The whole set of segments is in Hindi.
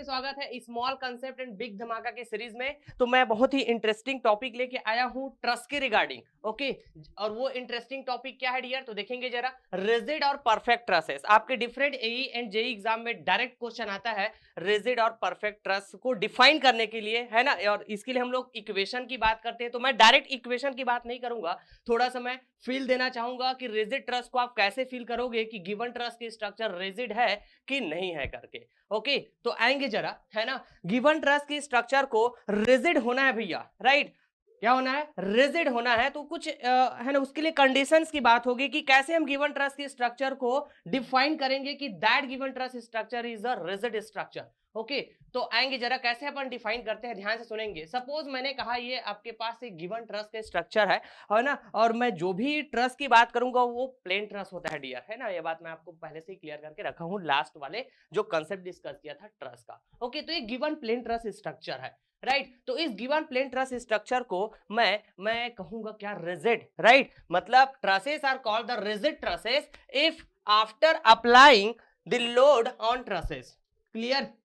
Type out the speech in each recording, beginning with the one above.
स्वागत है स्मॉल कंसेप्ट एंड बिग धमाका के सीरीज में। तो मैं बहुत ही इंटरेस्टिंग टॉपिक लेके आया हूँ ट्रस्ट के रिगार्डिंग। ओके, और वो इंटरेस्टिंग टॉपिक क्या है डियर, तो देखेंगे जरा। रिजिड और परफेक्ट ट्रस्ट, आपके different AE and JE exam में डायरेक्ट क्वेश्चन आता है रिजिड और परफेक्ट ट्रस्ट को डिफाइन करने के लिए, है ना। और इसके लिए हम लोग इक्वेशन की बात करते हैं, तो मैं डायरेक्ट इक्वेशन की बात नहीं करूंगा, थोड़ा सा मैं फील देना चाहूंगा कि रिजिड ट्रस्ट को आप कैसे फील करोगे कि गिवन ट्रस्ट की स्ट्रक्चर रिजिड है कि नहीं है करके। ओके, तो आएंगे जरा, है ना। गिवन ट्रस्ट की स्ट्रक्चर को रिजिड होना है भैया, राइट। क्या होना है? रिजिड होना है। तो कुछ है ना, उसके लिए कंडीशंस की बात होगी कि कैसे हम गिवन ट्रस्ट की स्ट्रक्चर को डिफाइन करेंगे कि that given truss structure is a rigid structure. Okay, तो आएंगे जरा कैसे अपन डिफाइन करते हैं, ध्यान से सुनेंगे। सपोज मैंने कहा ये आपके पास एक गिवन ट्रस्ट का स्ट्रक्चर है ना, और मैं जो भी ट्रस्ट की बात करूंगा वो प्लेन ट्रस्ट होता है डियर, है ना। ये बात मैं आपको पहले से ही क्लियर करके रखा हूं लास्ट वाले जो कंसेप्ट डिस्कस किया था ट्रस्ट का। ओके, तो ये गिवन प्लेन ट्रस्ट स्ट्रक्चर है, राइट। तो इस गिवन प्लेन ट्रस्ट स्ट्रक्चर को मैं कहूंगा क्या, रिजिड, राइट। मतलब trusses are called the rigid trusses if after applying the load on trusses. Clear?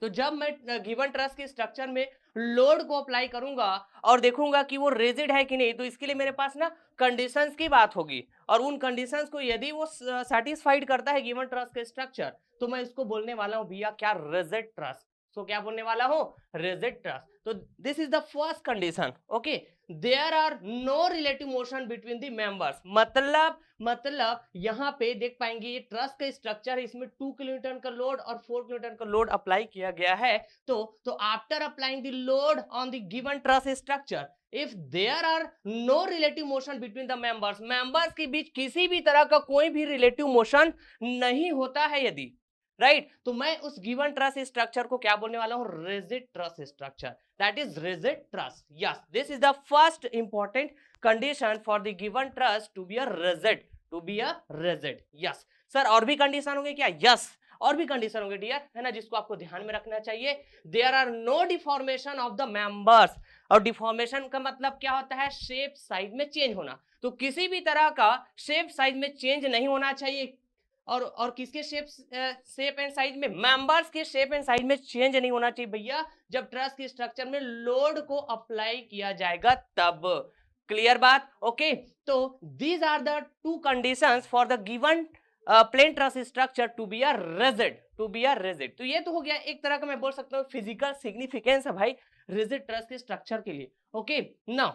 तो जब मैं गिवन ट्रस्ट के स्ट्रक्चर में लोड को अप्लाई करूंगा और देखूंगा कि वो रिजिड है कि नहीं, तो इसके लिए मेरे पास ना कंडीशंस की बात होगी, और उन कंडीशंस को यदि वो सेटिस्फाइड करता है गिवन ट्रस्ट के स्ट्रक्चर, तो मैं इसको बोलने वाला हूं भैया क्या, रिजिड ट्रस्ट। सो क्या बोलने वाला हूं? Rigid truss. तो this is the first condition. Okay, there are no relative motion between the members. मतलब यहां पे देख पाएंगे ये ट्रस्ट का स्ट्रक्चर है, इसमें 2 किलोन्यूटन का लोड और 4 किलोन्यूटन का लोड अप्लाई किया गया है। तो after applying the load on the given truss structure, if there are no relative motion between the members के बीच किसी भी तरह का कोई भी रिलेटिव मोशन नहीं होता है यदि, राइट, तो मैं उस गिवन ट्रस्ट स्ट्रक्चर को क्या बोलने वाला हूं? Rigid truss structure. That is rigid truss. Yes, this is the first important condition for the given truss to be a rigid. Yes sir, और भी कंडीशन होंगे क्या? यस, और भी कंडीशन होंगे डियर, है ना, जिसको आपको ध्यान में रखना चाहिए। There are no deformation of the members. और डिफॉर्मेशन का मतलब क्या होता है? शेप साइज में चेंज होना। तो किसी भी तरह का शेप साइज में चेंज नहीं होना चाहिए। और किसके शेप एंड साइज में? मेंबर्स के शेप एंड साइज में चेंज नहीं होना चाहिए भैया, जब ट्रस्ट के स्ट्रक्चर में लोड को अप्लाई किया जाएगा तब। क्लियर बात? ओके, तो these are the 2 conditions for the given plane truss structure to be a rigid. तो ये तो हो गया एक तरह का, मैं बोल सकता हूँ फिजिकल सिग्निफिकेंस है भाई रिजिड ट्रस्ट के स्ट्रक्चर के लिए। ओके, नाउ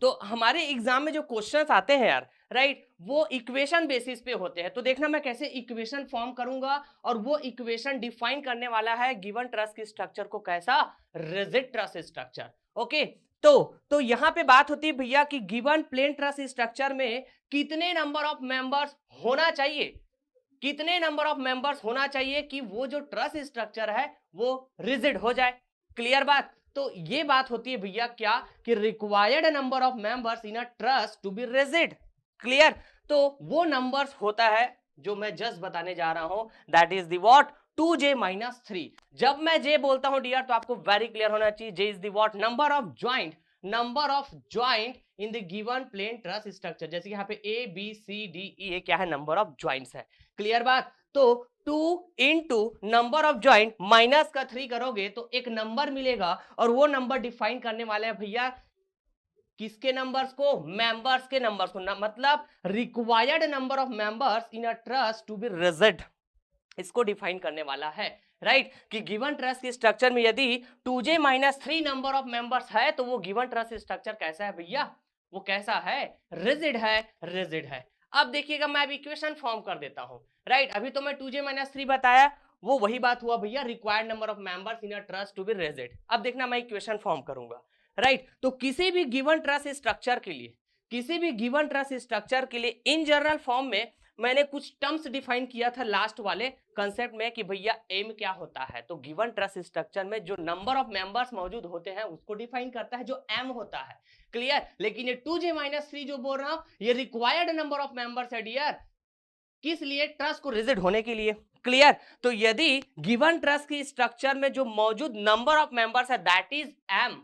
तो हमारे एग्जाम में जो क्वेश्चंस आते हैं यार, राइट, वो इक्वेशन बेसिस पे होते हैं। तो देखना मैं कैसे इक्वेशन फॉर्म करूंगा, और वो इक्वेशन डिफाइन करने वाला है गिवन ट्रस्ट के स्ट्रक्चर को कैसा, रिजिड ट्रस्ट स्ट्रक्चर। ओके, तो यहां पे बात होती है भैया कि गिवन प्लेन ट्रस्ट स्ट्रक्चर में कितने नंबर ऑफ मेंबर्स होना चाहिए, कितने नंबर ऑफ मेंबर्स होना चाहिए कि वो जो ट्रस्ट स्ट्रक्चर है वो रिजिड हो जाए। क्लियर बात? तो ये बात होती है भैया क्या, कि required number of members in a truss to be rigid. Clear? तो वो नंबर्स होता है जो मैं जस्ट बताने जा रहा हूं, that is the what, 2j-3। जब मैं जे बोलता हूं डियर, तो आपको वेरी क्लियर होना चाहिए, J is the what, number of joint in the given plane truss structure. जैसे यहाँ पे A B C D E, ये क्या है, नंबर ऑफ ज्वाइंट्स है। क्लियर बात? तो 2 into number of joint minus का 3 करोगे तो एक नंबर मिलेगा, और वो नंबर डिफाइन करने वाले हैं भैया किसके नंबर्स को? मेंबर्स के नंबर्स को। मतलब required number of members in a truss to be rigid, इसको डिफाइन करने वाला है, राइट। कि गिवन ट्रस्ट के स्ट्रक्चर में यदि 2j-3 नंबर ऑफ मेंबर्स है, तो वो गिवन ट्रस्ट स्ट्रक्चर कैसा है भैया? वो कैसा है? रिजिड है। अब देखिएगा, मैं अब इक्वेशन फॉर्म कर देता हूं, राइट। अभी तो मैं 2j-3 बताया, वो वही बात हुआ भैया, required number of members in a truss to be rigid. अब देखना मैं इक्वेशन फॉर्म करूंगा, राइट। तो किसी भी गिवन ट्रस्ट स्ट्रक्चर के लिए इन जनरल फॉर्म में मैंने कुछ टर्म्स डिफाइन किया था लास्ट वाले कंसेप्ट में कि भैया एम क्या होता है। तो गिवन ट्रस्ट स्ट्रक्चर में जो नंबर ऑफ मेंबर्स मौजूद होते हैं उसको डिफाइन करता है जो एम होता है। क्लियर? लेकिन ये 2j-3 जो बोल रहा हूं, ये रिक्वायर्ड नंबर ऑफ मेंबर्स है डियर, किस लिए? ट्रस्ट को रिजिड होने के लिए। क्लियर? तो यदि गिवन ट्रस्ट की स्ट्रक्चर में जो मौजूद नंबर ऑफ मेंबर्स है दैट इज एम,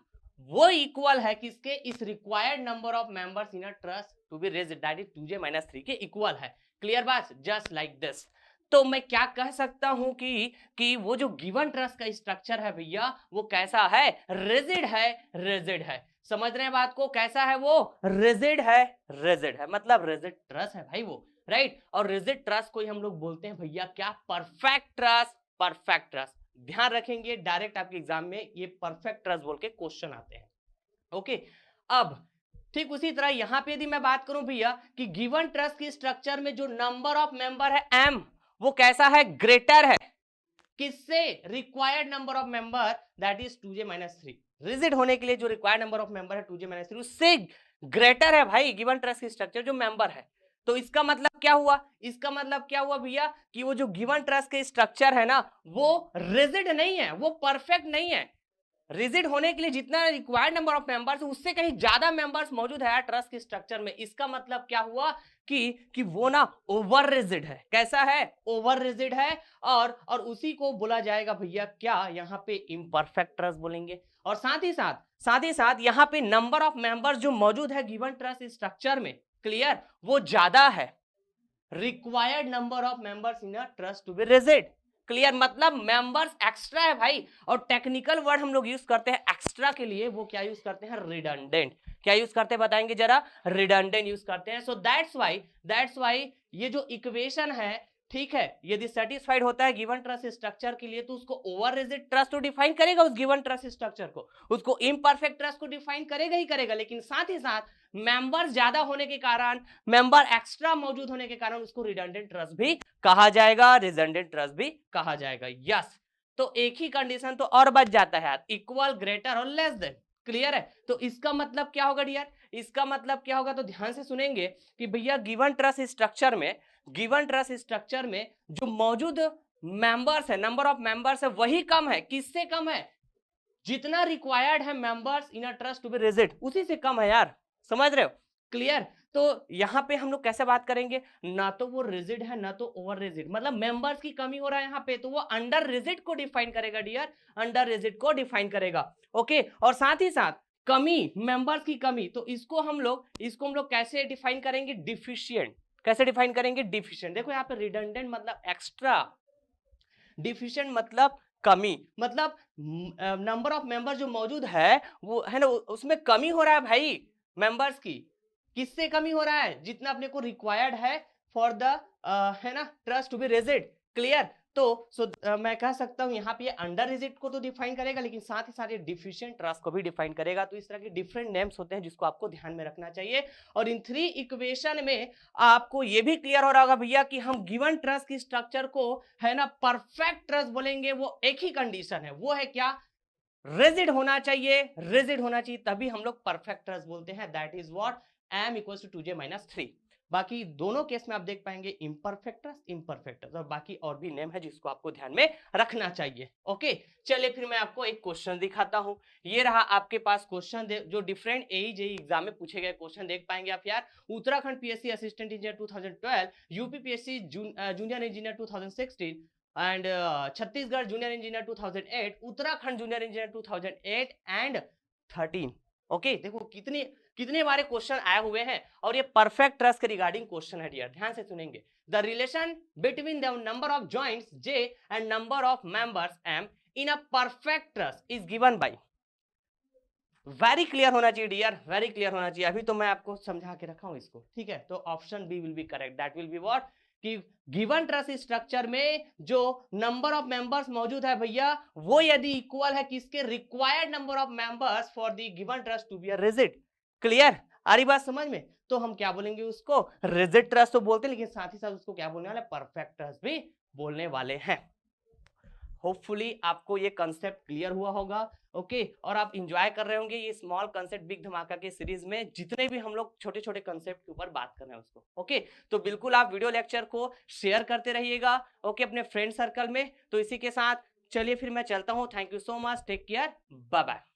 वो इक्वल है किसके? इस required number of members in a truss to be rigid, that is 2j-3 के इक्वल है। क्लियर बात? Just like this. तो मैं क्या कह सकता हूं कि वो जो गिवन ट्रस्ट का स्ट्रक्चर है भैया वो कैसा है, रिजिड है, रिजिड है। समझ रहे हैं बात को, कैसा है वो, रिजिड है, रिजिड है, मतलब रिजिड ट्रस्ट है भाई वो, राइट। और रिजिड ट्रस्ट को हम लोग बोलते हैं भैया क्या, परफेक्ट ट्रस्ट, परफेक्ट ट्रस्ट। ध्यान रखेंगे डायरेक्ट आपके एग्जाम में ये परफेक्ट ट्रस्ट बोल के क्वेश्चन आते हैं, ओके। अब ठीक उसी तरह यहां पे यदि मैं बात करूं भैया कि गिवन ट्रस्ट की स्ट्रक्चर में जो नंबर ऑफ मेंबर है m, वो कैसा है, ग्रेटर है किससे, required number of member that is 2j-3। Rigid होने के लिए जो रिक्वायर्ड नंबर ऑफ मेंबर है 2j-3 उससे ग्रेटर है भाई गिवन ट्रस्ट की स्ट्रक्चर जो मेंबर है। तो इसका मतलब क्या हुआ, इसका मतलब क्या हुआ भैया कि वो जो गिवन ट्रस्ट के स्ट्रक्चर है ना वो रिजिड नहीं है, वो परफेक्ट नहीं है। रिजिड होने के लिए जितना रिक्वायर्ड नंबर ऑफ मेंबर्स उससे कहीं ज्यादा मेंबर्स मौजूद है ट्रस्ट के स्ट्रक्चर में। इसका मतलब क्या हुआ कि वो ना ओवर रिजिड है, कैसा है, ओवर रिजिड है। और उसी को बोला जाएगा भैया क्या, यहाँ पे इम्परफेक्ट ट्रस्ट बोलेंगे। और साथ ही साथ यहाँ पे नंबर ऑफ मेंबर्स जो मौजूद है गिवन ट्रस्ट स्ट्रक्चर में, क्लियर, वो ज्यादा है required number of members in a truss to be rigid, clear, मतलब मेंबर्स एक्स्ट्रा है भाई। और टेक्निकल वर्ड हम लोग यूज करते हैं एक्स्ट्रा के लिए, वो क्या यूज करते हैं, रिडंडेंट। क्या यूज करते हैं बताएंगे जरा, रिडंडेंट यूज करते हैं। सो दैट्स वाई ये जो इक्वेशन है, ठीक है, यदि सेटिस्फाइड होता है गिवन ट्रस्ट स्ट्रक्चर के लिए तो उसको ओवर रिजिड ट्रस्ट तो डिफाइन करेगा उस गिवन ट्रस्ट स्ट्रक्चर को, उसको इम्परफेक्ट ट्रस्ट को डिफाइन करेगा ही करेगा। लेकिन साथ ही साथ मेंबर्स ज्यादा होने के कारण, मेंबर एक्स्ट्रा मौजूद होने के कारण उसको रिडंडेंट ट्रस्ट भी कहा जाएगा, रिडंडेंट ट्रस्ट भी कहा जाएगा। यस, तो एक ही कंडीशन तो और बच जाता है यार, इक्वल, ग्रेटर और लेस देन, क्लियर है। तो इसका मतलब क्या होगा डियर, इसका मतलब क्या होगा, तो ध्यान से सुनेंगे कि भैया गिवन ट्रस्ट स्ट्रक्चर में जो मौजूद मेंबर्स है, नंबर ऑफ मेंबर्स है वही कम है, किससे कम है, जितना रिक्वायर्ड है members in a truss to be rigid उसी से कम है यार, समझ रहे हो, क्लियर। तो यहां पे हम लोग कैसे बात करेंगे, ना तो वो रिजिड है ना तो ओवर रिजिड, मतलब मेंबर्स की कमी हो रहा है यहाँ पे तो वो अंडर रिजिड को डिफाइन करेगा डियर, अंडर रिजिड को डिफाइन करेगा, ओके। और साथ ही साथ कमी, मेंबर्स की कमी, तो इसको हम लोग कैसे डिफाइन करेंगे, डिफिशिएंट। कैसे डिफाइन करेंगे, डिफिशिएंट। देखो यहाँ पे रिडंडेंट मतलब एक्स्ट्रा, डिफिशिएंट मतलब कमी, मतलब नंबर ऑफ मेंबर जो मौजूद है वो है ना उसमें कमी हो रहा है भाई, मेंबर्स की, किससे कमी हो रहा है, जितना अपने को रिक्वायर्ड है फॉर द है ना truss to be rigid, clear. तो मैं कह सकता हूं यहाँ पे अंडर रिजिड को तो डिफाइन करेगा लेकिन साथ ही साथ ये डिफिशिएंट ट्रस्ट को भी डिफाइन करेगा। तो इस तरह के डिफरेंट नेम्स होते हैं जिसको आपको ध्यान में रखना चाहिए। और इन 3 इक्वेशन में आपको ये भी क्लियर हो रहा होगा भैया कि हम गिवन ट्रस्ट की स्ट्रक्चर को है ना परफेक्ट ट्रस्ट बोलेंगे, वो एक ही कंडीशन है, वो है क्या, रिजिड होना चाहिए, रिजिड होना चाहिए, तभी हम लोग परफेक्ट ट्रस्ट बोलते हैं, that is what m equals to 2j-3। बाकी दोनों केस में आप देख पाएंगे इम्परफेक्ट ट्रस्ट, इम्परफेक्ट ट्रस्ट, और बाकी और भी नेम है जिसको आपको ध्यान में रखना चाहिए, ओके। चलिए फिर मैं आपको एक क्वेश्चन दिखाता हूं, ये रहा आपके पास क्वेश्चन, जो डिफरेंट जेईई एग्जाम में पूछे गए क्वेश्चन देख पाएंगे आप यार। Uttarakhand PSC assistant engineer 2012, UP PSC junior engineer 2016 and Chhattisgarh junior engineer 2008, Uttarakhand junior engineer 2008 and 13, okay. देखो कितने बारे क्वेश्चन आए हुए हैं और ये परफेक्ट ट्रस्ट के रिगार्डिंग क्वेश्चन है डियर, ध्यान से सुनेंगे। The relation between the number of joints j and number of members m in a perfect trust is given by, very clear होना चाहिए डियर, वेरी क्लियर होना चाहिए। अभी तो मैं आपको समझा के रखा हूं इसको, ठीक है। तो option B will be correct, that will be what, कि गिवन ट्रस्ट स्ट्रक्चर में जो नंबर ऑफ मेंबर्स मौजूद है भैया वो यदि इक्वल है किसके, required number of members for the given truss to be a rigid, clear, आ रही बात समझ में। तो हम क्या बोलेंगे उसको, रिजिड ट्रस्ट तो बोलते हैं लेकिन साथ ही साथ उसको क्या बोलने वाले, परफेक्ट ट्रस्ट भी बोलने वाले हैं। होपफुली आपको ये कंसेप्ट क्लियर हुआ होगा, ओके। और आप इंजॉय कर रहे होंगे ये स्मॉल कंसेप्ट बिग धमाका के सीरीज में, जितने भी हम लोग छोटे छोटे कंसेप्ट के ऊपर बात कर रहे हैं उसको, ओके। तो बिल्कुल आप वीडियो लेक्चर को शेयर करते रहिएगा, ओके, अपने फ्रेंड सर्कल में। तो इसी के साथ चलिए फिर मैं चलता हूँ, thank you so much, take care, bye bye.